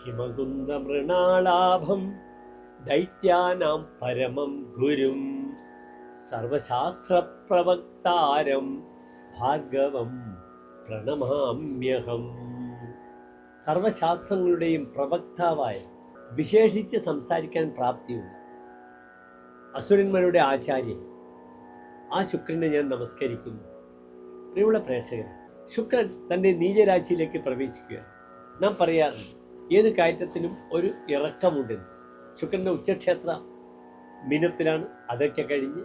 ഹിമകുന്ദമൃണാളാഭം ദൈത്യാനാം പരമം ഗുരും സർവശാസ്ത്രപ്രവക്താരം ഭാർഗവം പ്രണമാമ്യഹം. സർവശാസ്ത്രങ്ങളുടെയും പ്രവക്താവായ, വിശേഷിച്ച് സംസാരിക്കാൻ പ്രാപ്തിയുള്ള അസുരന്മാരുടെ ആചാര്യൻ ആ ശുക്രനെ ഞാൻ നമസ്കരിക്കുന്നു. പ്രിയമുള്ള പ്രേക്ഷകർ, ശുക്രൻ തൻ്റെ നീചരാശിയിലേക്ക് പ്രവേശിക്കുകയാണ്. നാം പറയാറുണ്ട്, ഏത് കയറ്റത്തിനും ഒരു ഇറക്കമുണ്ടെന്ന്. ശുക്രൻ്റെ ഉച്ചക്ഷേത്ര മീനത്തിലാണ്. അതൊക്കെ കഴിഞ്ഞ്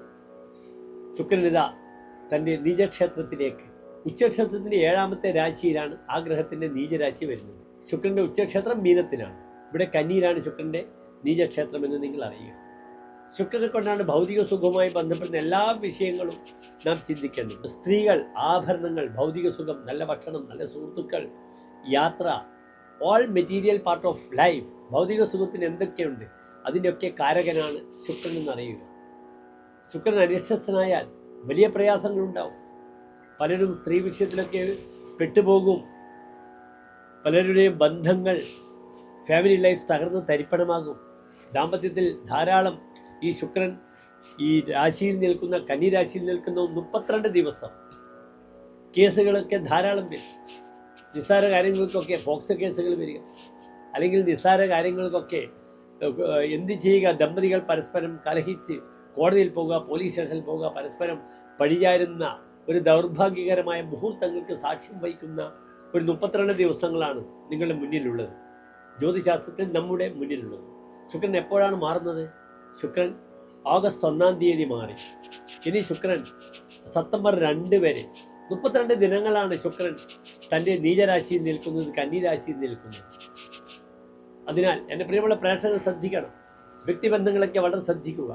ശുക്രനിത തൻ്റെ നീചക്ഷേത്രത്തിലേക്ക്, ഉച്ചക്ഷേത്രത്തിൻ്റെ 7ാമത്തെ രാശിയിലാണ് ആ ഗ്രഹത്തിൻ്റെ നീചരാശി വരുന്നത്. ശുക്രൻ്റെ ഉച്ചക്ഷേത്രം മീനത്തിലാണ്. ഇവിടെ കന്നിയിലാണ് ശുക്രൻ്റെ നീചക്ഷേത്രം എന്ന് നിങ്ങൾ അറിയുക. ശുക്രനെ കൊണ്ടാണ് ഭൗതിക സുഖവുമായി ബന്ധപ്പെടുന്ന എല്ലാ വിഷയങ്ങളും നാം ചിന്തിക്കേണ്ടത്. സ്ത്രീകൾ, ആഭരണങ്ങൾ, ഭൗതിക സുഖം, നല്ല ഭക്ഷണം, നല്ല സുഹൃത്തുക്കൾ, യാത്ര, all material part of life. ഭൗതിക സുഖത്തിന് എന്തൊക്കെയുണ്ട് അതിൻ്റെയൊക്കെ കാരകനാണ് ശുക്രൻ എന്നറിയുക. ശുക്രൻ അനിഷ്ടസ്ഥനായാൽ വലിയ പ്രയാസങ്ങളുണ്ടാവും. പലരും സ്ത്രീ വിഷയത്തിലൊക്കെ പെട്ടുപോകും. പലരുടെയും ബന്ധങ്ങൾ, ഫാമിലി ലൈഫ് തകർന്ന് തരിപ്പണമാകും. ദാമ്പത്യത്തിൽ ധാരാളം ഈ ശുക്രൻ ഈ രാശിയിൽ നിൽക്കുന്ന, കന്നിരാശിയിൽ നിൽക്കുന്ന 32 ദിവസം കേസുകളൊക്കെ ധാരാളം വരും. നിസ്സാര കാര്യങ്ങൾക്കൊക്കെ പോക്സോ കേസുകൾ വരിക, അല്ലെങ്കിൽ നിസ്സാര കാര്യങ്ങൾക്കൊക്കെ എന്ത് ചെയ്യുക, ദമ്പതികൾ പരസ്പരം കലഹിച്ച് കോടതിയിൽ പോകുക, പോലീസ് സ്റ്റേഷനിൽ പോകുക, പരസ്പരം പഴിചാരുന്ന ഒരു ദൗർഭാഗ്യകരമായ മുഹൂർത്തങ്ങൾക്ക് സാക്ഷ്യം വഹിക്കുന്ന ഒരു 32 ദിവസങ്ങളാണ് നിങ്ങളുടെ മുന്നിലുള്ളത്, ജ്യോതിശാസ്ത്രത്തിൽ നമ്മുടെ മുന്നിലുള്ളത്. ശുക്രൻ എപ്പോഴാണ് മാറുന്നത്? ശുക്രൻ ഓഗസ്റ്റ് 1-ാം തീയതി മാറി. ഇനി ശുക്രൻ സെപ്റ്റംബർ 2 വരെ 32 ദിനങ്ങളാണ് ശുക്രൻ തൻ്റെ നീചരാശിയിൽ നിൽക്കുന്നത്, കന്നിരാശിയിൽ നിൽക്കുന്നത്. അതിനാൽ എൻ്റെ പ്രിയമുള്ള പ്രേക്ഷകർ ശ്രദ്ധിക്കണം. വ്യക്തിബന്ധങ്ങളൊക്കെ വളരെ ശ്രദ്ധിക്കുക.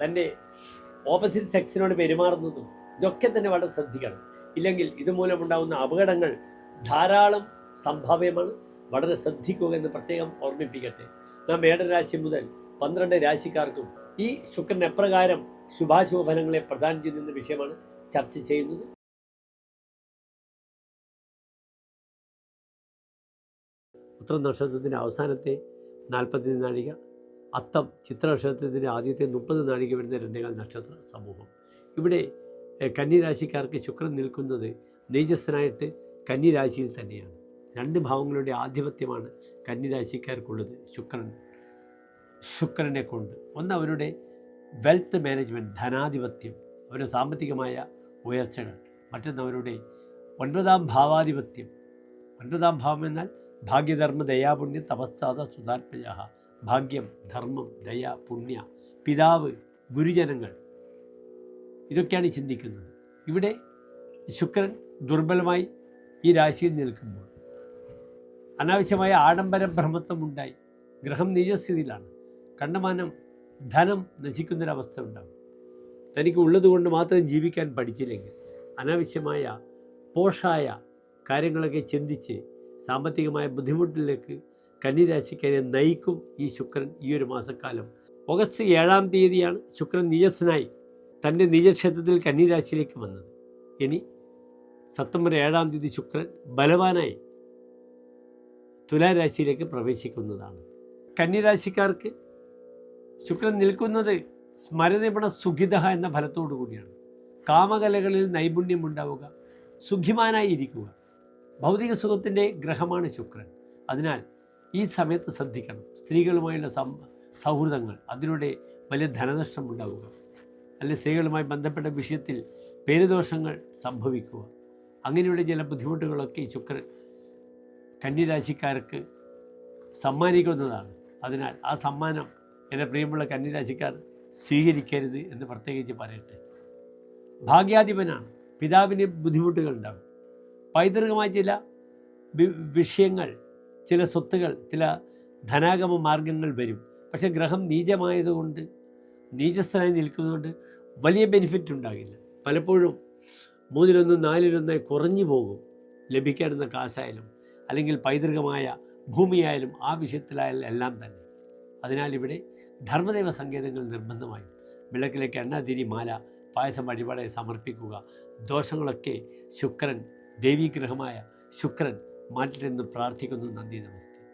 തൻ്റെ ഓപ്പോസിറ്റ് സെക്സിനോട് പെരുമാറുന്നതും ഇതൊക്കെ തന്നെ വളരെ ശ്രദ്ധിക്കണം. ഇല്ലെങ്കിൽ ഇതുമൂലമുണ്ടാകുന്ന അപകടങ്ങൾ ധാരാളം സംഭാവ്യമാണ്. വളരെ ശ്രദ്ധിക്കുക എന്ന് പ്രത്യേകം ഓർമ്മിപ്പിക്കട്ടെ. നാം മേടരാശി മുതൽ 12 രാശിക്കാർക്കും ഈ ശുക്രൻ എപ്രകാരം ശുഭാശുഭ ഫലങ്ങളെ പ്രദാനം ചെയ്യുന്ന വിഷയമാണ് ചർച്ച ചെയ്യുന്നത്. ഉത്രം നക്ഷത്രത്തിൻ്റെ അവസാനത്തെ 40 നാഴിക, അത്തം ചിത്ര നക്ഷത്രത്തിൻ്റെ ആദ്യത്തെ 30 നാഴിക വരുന്ന 2 നക്ഷത്ര സമൂഹം. ഇവിടെ കന്നിരാശിക്കാർക്ക് ശുക്രൻ നിൽക്കുന്നത് നീചസ്ഥനായിട്ട് കന്നിരാശിയിൽ തന്നെയാണ്. 2 ഭാവങ്ങളുടെ ആധിപത്യമാണ് കന്നിരാശിക്കാർക്കുള്ളത് ശുക്രനെ കൊണ്ട്. ഒന്ന് അവരുടെ വെൽത്ത് മാനേജ്മെൻറ്റ്, ധനാധിപത്യം, അവരുടെ സാമ്പത്തികമായ ഉയർച്ചകൾ. മറ്റൊന്ന് അവരുടെ 9ാം ഭാവാധിപത്യം. 9ാം ഭാവം എന്നാൽ ഭാഗ്യധർമ്മ ദയാപുണ്യം തപസ്സാദ സുതാത്മജ. ഭാഗ്യം, ധർമ്മം, ദയ, പുണ്യ, പിതാവ്, ഗുരുജനങ്ങൾ, ഇതൊക്കെയാണ് ചിന്തിക്കുന്നത്. ഇവിടെ ശുക്രൻ ദുർബലമായി ഈ രാശിയിൽ നിൽക്കുമ്പോൾ അനാവശ്യമായ ആഡംബര ഭ്രമത്വം ഉണ്ടായി. ഗ്രഹം നീചസ്ഥിതിയിലാണ്. കണ്ടമാനം ധനം നശിക്കുന്നൊരവസ്ഥ ഉണ്ടാകും. തനിക്ക് ഉള്ളതുകൊണ്ട് മാത്രം ജീവിക്കാൻ പഠിച്ചില്ലെങ്കിൽ അനാവശ്യമായ പോഷായ കാര്യങ്ങളൊക്കെ ചിന്തിച്ച് സാമ്പത്തികമായ ബുദ്ധിമുട്ടിലേക്ക് കന്നിരാശിക്കാരെ നയിക്കും ഈ ശുക്രൻ ഈ ഒരു മാസക്കാലം. ഓഗസ്റ്റ് 7-ാം തീയതിയാണ് ശുക്രൻ നീചസ്ഥനായി തൻ്റെ നീചക്ഷേത്രത്തിൽ കന്നിരാശിയിലേക്ക് വന്നത്. ഇനി സെപ്റ്റംബർ 7-ാം തീയതി ശുക്രൻ ബലവാനായി തുലാരാശിയിലേക്ക് പ്രവേശിക്കുന്നതാണ്. കന്നിരാശിക്കാർക്ക് ശുക്രൻ നിൽക്കുന്നത് സ്മരനിപുണ സുഖിത എന്ന ഫലത്തോടു കൂടിയാണ്. കാമകലകളിൽ നൈപുണ്യം ഉണ്ടാവുക, സുഖിമാനായി ഇരിക്കുക. ഭൗതിക സുഖത്തിൻ്റെ ഗ്രഹമാണ് ശുക്രൻ. അതിനാൽ ഈ സമയത്ത് ശ്രദ്ധിക്കണം. സ്ത്രീകളുമായുള്ള സൗഹൃദങ്ങൾ, അതിലൂടെ വലിയ ധനനഷ്ടം ഉണ്ടാവുക, അല്ലെങ്കിൽ സ്ത്രീകളുമായി ബന്ധപ്പെട്ട വിഷയത്തിൽ പേരുദോഷങ്ങൾ സംഭവിക്കുക. അങ്ങനെയുള്ള ചില ബുദ്ധിമുട്ടുകളൊക്കെ ഈ ശുക്രൻ കന്നിരാശിക്കാർക്ക് സമ്മാനിക്കുന്നതാണ്. അതിനാൽ ആ സമ്മാനം എൻ്റെ പ്രിയമുള്ള കന്നിരാശിക്കാർ സ്വീകരിക്കരുത് എന്ന് പ്രത്യേകിച്ച് പറയട്ടെ. ഭാഗ്യാധിപനാണ്. പിതാവിന് ബുദ്ധിമുട്ടുകൾ ഉണ്ടാകും. പൈതൃകമായ ചില വിഷയങ്ങൾ, ചില സ്വത്തുകൾ, ചില ധനാഗമ മാർഗങ്ങൾ വരും. പക്ഷേ ഗ്രഹം നീചമായതുകൊണ്ട്, നീചസ്ഥനായി നിൽക്കുന്നതുകൊണ്ട് വലിയ ബെനിഫിറ്റ് ഉണ്ടാകില്ല. പലപ്പോഴും 3-1, 4-1 കുറഞ്ഞു പോകും ലഭിക്കാവുന്ന കാശായാലും, അല്ലെങ്കിൽ പൈതൃകമായ ഭൂമിയായാലും, ആ വിഷയത്തിലായാലും എല്ലാം തന്നെ. അതിനാൽ ഇവിടെ ധർമ്മദൈവ സങ്കേതങ്ങൾ നിർബന്ധമായും വിളക്കിലേക്ക് എണ്ണ, തിരി, മാല, പായസം വഴിപാടായി സമർപ്പിക്കുക. ദോഷങ്ങളൊക്കെ ശുക്രൻ, ദേവീഗ്രഹമായ ശുക്രൻ മാറ്റിലെന്ന് പ്രാർത്ഥിക്കുന്നു. നന്ദി, നമസ്തേ.